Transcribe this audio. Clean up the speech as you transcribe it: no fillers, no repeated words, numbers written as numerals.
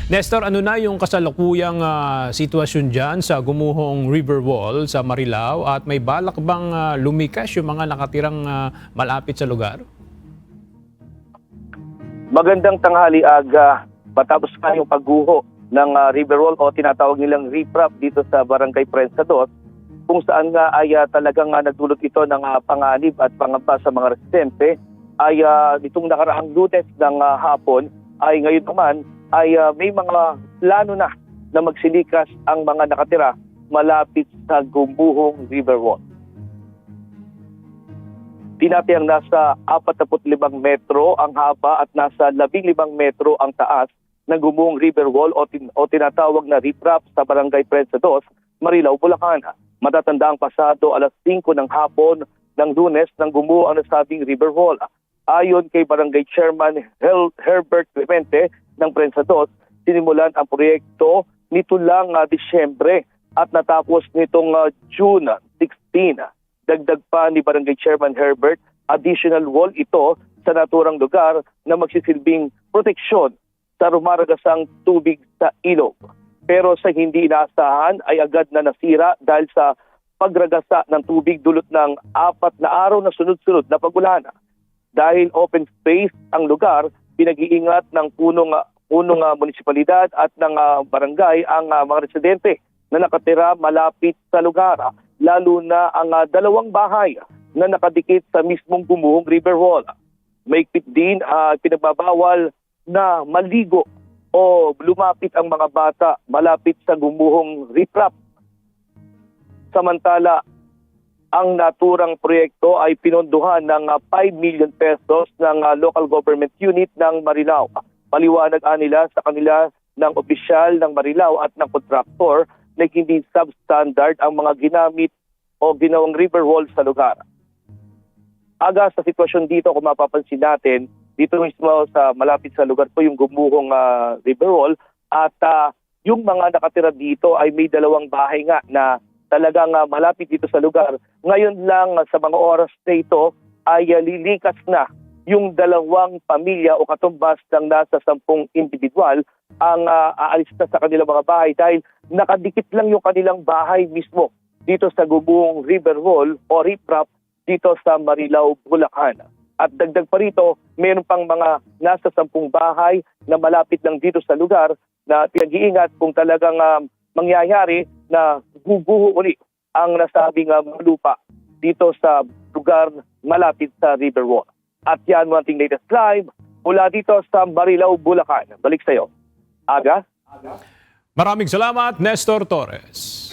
Nestor, ano na yung kasalukuyang sitwasyon dyan sa gumuhong river wall sa Marilao at may balak bang lumikas yung mga nakatirang malapit sa lugar? Magandang tanghali, Aga. Matapos pa yung pagguho ng river wall o tinatawag nilang riprap dito sa Barangay Prensa 2, kung saan nga ay talagang nagdulot ito ng panganib at pangamba sa mga residente, ay nitong nakaraang Lunes ng hapon ay ngayon naman ay may mga plano na magsilikas ang mga nakatira malapit sa gumuhong river wall. Tinatayang nasa 45 metro ang haba at nasa 15 metro ang taas ng gumuhong river wall o tinatawag na riprap sa Barangay Prensa 2, Marilao, Bulacan. Matatanda ang pasado alas 5 ng hapon ng Lunes nang gumuho ang nasabing river wall. Ayon kay Barangay Chairman Herbert Clemente ng Prensa 2, sinimulan ang proyekto nito lang Disyembre at natapos nitong June 16. Dagdag pa ni Barangay Chairman Herbert, additional wall ito sa naturang lugar na magsisilbing proteksyon sa rumaragasang tubig sa ilog. Pero sa hindi inaasahan ay agad na nasira dahil sa pagragasa ng tubig dulot ng 4 na araw na sunod-sunod na pagulan. Dahil open space ang lugar, pinag-iingat ng punong munisipalidad at ng barangay ang mga residente na nakatira malapit sa lugar, lalo na ang 2 bahay na nakadikit sa mismong gumuhong river wall. Mahigpit din pinagbabawal na maligo o lumapit ang mga bata malapit sa gumuhong riprap. Samantala, ang naturang proyekto ay pinondohan ng 5 million pesos ng local government unit ng Marilao. Paliwanag nila sa kanila ng opisyal ng Marilao at ng kontraktor na hindi substandard ang mga ginamit o ginawang river wall sa lugar. Aga sa sitwasyon dito, kung mapapansin natin, dito mismo sa malapit sa lugar po yung gumuhong river wall at yung mga nakatira dito ay may 2 bahay nga na talagang malapit dito sa lugar. Ngayon lang sa mga oras na ito ay lilikas na yung 2 pamilya o katumbas ng nasa 10 individual ang aalis na sa kanilang mga bahay dahil nakadikit lang yung kanilang bahay mismo dito sa gumuhong river wall o riprap dito sa Marilao, Bulacan. At dagdag pa rito, mayroon pang mga nasa 10 bahay na malapit lang dito sa lugar na pinag-iingat kung talagang mangyayari na guguho uli ang nasabing lupa dito sa lugar malapit sa river wall. At yan ang ating latest live mula dito sa Marilao, Bulacan. Balik sa iyo, Aga. Maraming salamat, Nestor Torres.